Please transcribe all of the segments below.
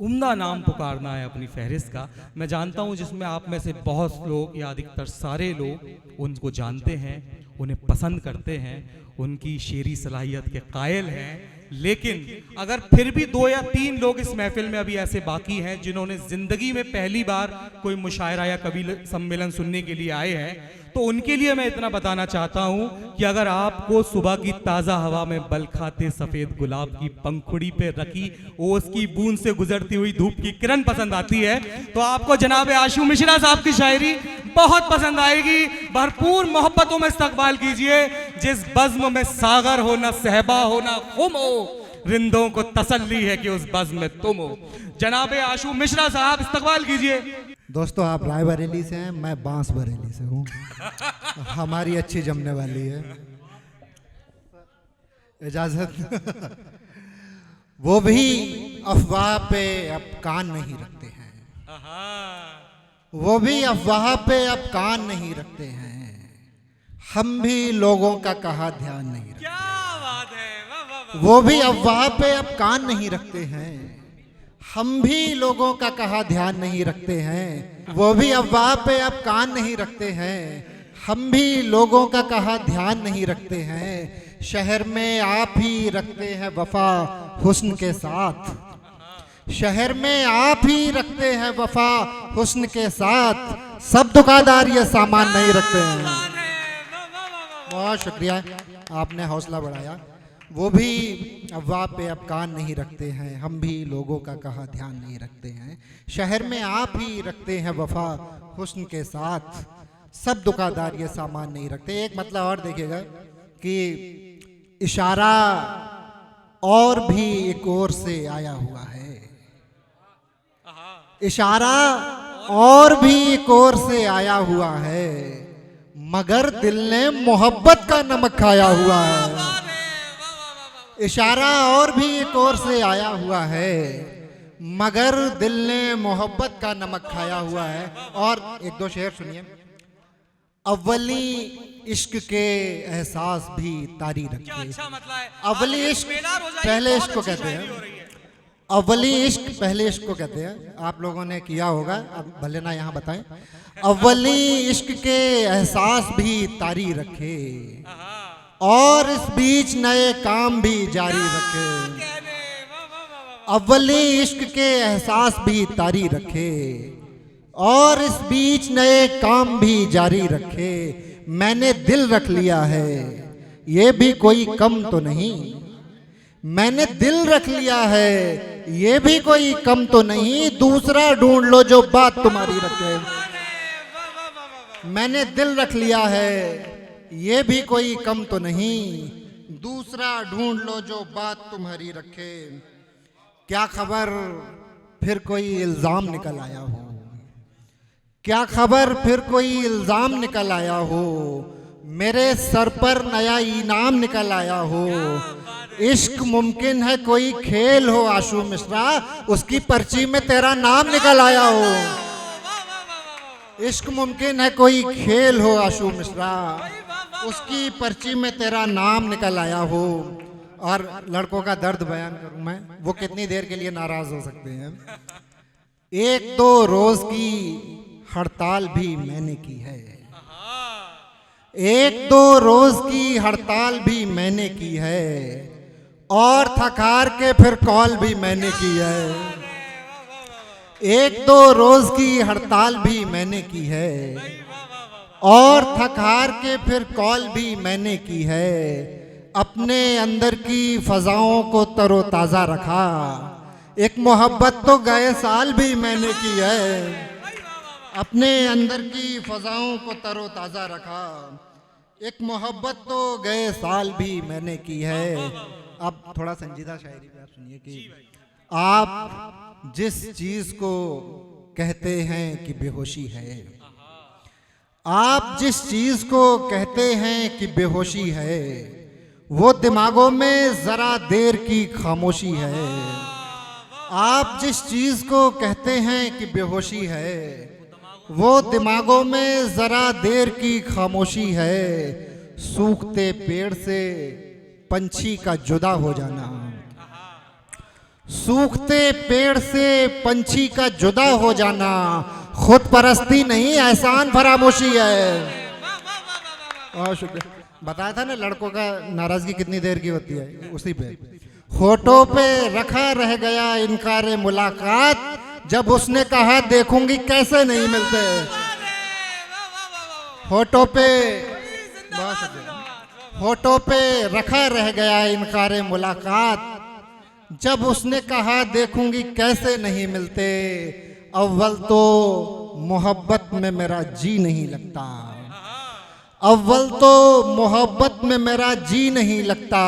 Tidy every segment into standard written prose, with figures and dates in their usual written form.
उम्दा नाम पुकारना है अपनी फहरिस्त का। मैं जानता हूं जिसमें आप में से बहुत लोग या अधिकतर सारे लोग उनको जानते हैं, उन्हें पसंद करते हैं, उनकी शेरी सलाहियत के कायल हैं। लेकिन अगर फिर भी 2 या 3 लोग इस महफिल में अभी ऐसे बाकी हैं जिन्होंने जिंदगी में पहली बार कोई मुशायरा या कवि सम्मेलन सुनने के लिए आए हैं, तो उनके लिए मैं इतना बताना चाहता हूं कि अगर आपको सुबह की ताजा हवा में बल खाते सफेद गुलाब की पंखुड़ी पे रखी ओस की बूंद से गुजरती हुई धूप की किरण पसंद आती है, तो आपको जनाब आशू मिश्रा साहब की शायरी बहुत पसंद आएगी। भरपूर मोहब्बतों में इस्तकबाल कीजिए। जिस बज़्म में सागर हो ना सहबा हो ना खुम हो, रिंदों को तसल्ली है कि उस बज़्म में तुम हो। जनाब आशू मिश्रा साहब इस्तकबाल कीजिए। दोस्तों, आप रायबरेली से हैं, मैं बांस बरेली से हूँ। हमारी अच्छी जमने वाली है, इजाजत। वो भी अफवाह पे अब कान नहीं रखते हैं, वो भी अफवाह पे अब कान नहीं रखते हैं, हम भी लोगों का कहा ध्यान नहीं रखते। क्या बात है, वो भी अफवाह पे अब कान नहीं रखते हैं, हम भी लोगों का कहा ध्यान नहीं रखते हैं। वो भी अफवाह पे अब कान नहीं रखते हैं, हम भी लोगों का कहा ध्यान नहीं रखते हैं। शहर में आप ही रखते हैं वफा हुस्न के साथ, शहर में आप ही रखते हैं वफा हुस्न के साथ, सब दुकानदार ये सामान नहीं रखते हैं। बहुत शुक्रिया, आपने हौसला बढ़ाया। वो भी अफवाह पे अब कान नहीं रखते हैं, हम भी लोगों का कहा ध्यान नहीं रखते हैं। शहर में आप ही रखते हैं वफा हुस्न के साथ, सब दुकानदार ये सामान नहीं रखते। एक मतलब और देखिएगा कि इशारा और भी एक ओर से आया हुआ है, इशारा और भी एक ओर से आया हुआ है, मगर दिल ने मोहब्बत का नमक खाया हुआ है। इशारा और भी एक ओर से आया हुआ है, मगर दिल ने मोहब्बत का नमक खाया हुआ है। और 1-2 शेर सुनिए। अव्वली इश्क के एहसास भी तारी रखे। अच्छा मतलब है, अव्वली इश्क पहले इश्क को कहते हैं, अव्वली इश्क पहले इश्क को कहते हैं। आप लोगों ने किया होगा, अब भले ना यहाँ बताएं। अव्वली इश्क के एहसास भी तारी रखे, और इस बीच नए काम भी जारी रखे। अव्वली इश्क के एहसास भी तारी रखे, और इस बीच नए काम भी जारी रखे। मैंने दिल रख लिया है, ये भी कोई कम तो नहीं, मैंने दिल रख लिया है, ये भी कोई कम तो नहीं, दूसरा ढूंढ लो जो बात तुम्हारी रखे। मैंने दिल रख लिया है, ये भी कोई कम तो नहीं, दूसरा ढूंढ लो जो बात तुम्हारी रखे। क्या खबर फिर कोई इल्जाम निकल आया हो, क्या खबर फिर कोई इल्जाम निकल आया हो, मेरे सर पर नया इनाम निकल आया हो। इश्क मुमकिन है कोई खेल हो आशू मिश्रा, उसकी पर्ची में तेरा नाम निकल आया हो। इश्क मुमकिन है कोई खेल हो आशू मिश्रा, उसकी पर्ची में तेरा नाम निकल आया हो। और लड़कों का दर्द बयान करूं मैं, वो कितनी देर के लिए नाराज हो सकते हैं। 1-2 रोज की हड़ताल भी मैंने की है, 1-2 रोज की हड़ताल भी मैंने की है, और थकार के फिर कॉल भी मैंने की है। 1-2 रोज की हड़ताल भी मैंने की है, और थकार के फिर कॉल भी मैंने की है। अपने अंदर की फजाओं को तरोताज़ा रखा, एक मोहब्बत तो गए साल भी मैंने की है। अपने अंदर की फजाओं को तरोताज़ा रखा, एक मोहब्बत तो गए साल भी मैंने की है। अब थोड़ा संजीदा शायरी पे आप सुनिए कि आप जिस चीज़ को कहते हैं कि बेहोशी है, आप जिस चीज़ को कहते हैं कि बेहोशी है, वो दिमागों में ज़रा देर की खामोशी है। आप जिस चीज़ को कहते हैं कि बेहोशी है, वो दिमागों में ज़रा देर की खामोशी है। सूखते पेड़ से पंछी का जुदा हो जाना, सूखते पेड़ से पंछी का जुदा हो जाना खुद परस्ती नहीं, एहसान फरामोशी है। बहुत शुक्रिया। बताया था ना लड़कों का नाराजगी कितनी देर की होती है, उसी पे। होठों पे रखा रह गया इनकार मुलाकात, जब उसने कहा देखूंगी कैसे नहीं मिलते। होठों पे, बहुत शुक्रिया। होठों पे रखा रह गया इनकार मुलाकात, जब उसने कहा देखूंगी कैसे नहीं मिलते। अव्वल तो मोहब्बत में मेरा जी नहीं लगता, अव्वल तो मोहब्बत में मेरा जी नहीं लगता,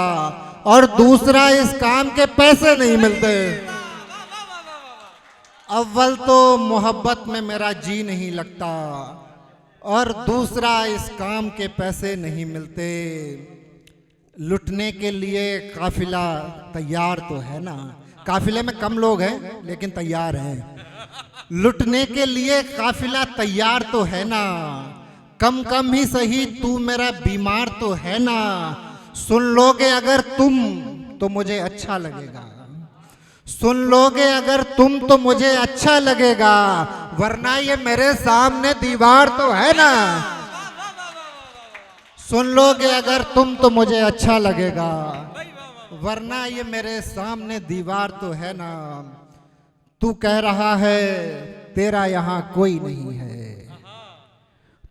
और दूसरा इस काम के पैसे नहीं मिलते। अव्वल तो मोहब्बत में मेरा जी नहीं लगता, और दूसरा इस काम के पैसे नहीं मिलते। लुटने के लिए काफिला तैयार तो है ना, काफिले में कम लोग हैं लेकिन तैयार हैं। लुटने के लिए काफिला तैयार तो है ना, कम कम ही सही तू मेरा बीमार तो है ना। सुन लोगे अगर तुम तो मुझे अच्छा लगेगा, सुन लोगे अगर तुम तो मुझे अच्छा लगेगा, वरना ये मेरे सामने दीवार तो है ना। सुन लोगे अगर तुम तो मुझे अच्छा लगेगा, वरना ये मेरे सामने दीवार तो है ना। तू कह रहा है तेरा यहाँ कोई नहीं है,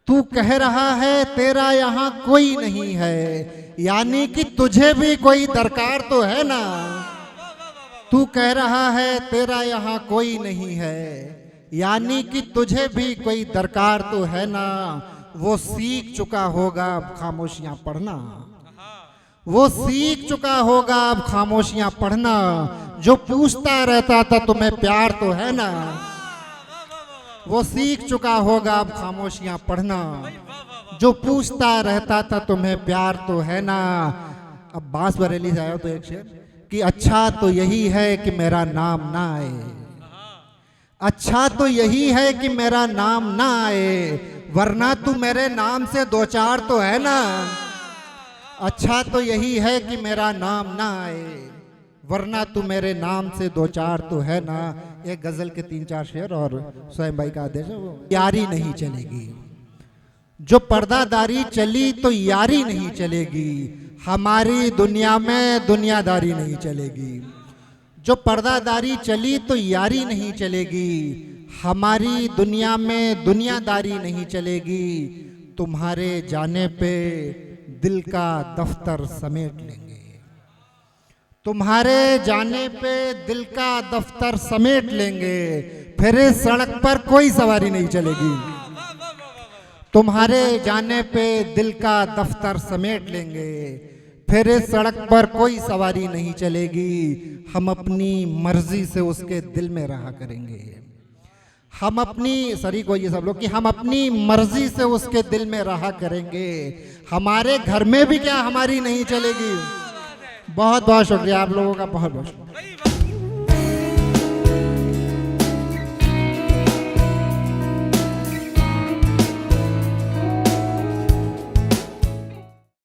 तू कह रहा है तेरा यहाँ कोई नहीं है, यानी कि तुझे भी कोई दरकार तो है ना। तू कह रहा है तेरा यहाँ कोई नहीं है, यानी कि तुझे भी कोई दरकार तो है ना। वो सीख चुका होगा अब खामोशियां पढ़ना, वो सीख चुका होगा अब खामोशियां पढ़ना, जो पूछता रहता था तुम्हें प्यार तो है ना। वो सीख चुका होगा अब खामोशियां पढ़ना, जो पूछता रहता था तुम्हें प्यार तो है ना। अब बांस बरेली से आया तो एक शेर कि अच्छा तो यही है कि मेरा नाम ना आए, अच्छा तो यही है कि मेरा नाम ना आए, वरना तू मेरे नाम से दो चार तो है ना। अच्छा तो यही है कि मेरा नाम ना आए, वरना तू मेरे नाम से दो चार तो है ना। एक गजल के 3-4 शेर और स्वयं भाई का आदेश है। वो यारी नहीं चलेगी, जो पर्दादारी चली तो यारी नहीं चलेगी, हमारी दुनिया में दुनियादारी नहीं चलेगी। जो पर्दादारी चली तो यारी नहीं चलेगी, हमारी दुनिया में दुनियादारी नहीं चलेगी। तुम्हारे जाने पे दिल का दफ्तर समेट लेंगे, तुम्हारे जाने पे दिल का दफ्तर समेट लेंगे, फिर इस सड़क पर कोई सवारी नहीं चलेगी। तुम्हारे जाने पे दिल का दफ्तर समेट लेंगे, फिर इस सड़क पर कोई सवारी नहीं चलेगी। हम अपनी मर्जी से उसके दिल में रहा करेंगे, हम अपनी सरी को ये सब लोग कि हम अपनी मर्जी से उसके दिल में रहा करेंगे, हमारे घर में भी क्या हमारी नहीं चलेगी। बहुत बहुत शुक्रिया आप लोगों का, बहुत बहुत शुक्रिया।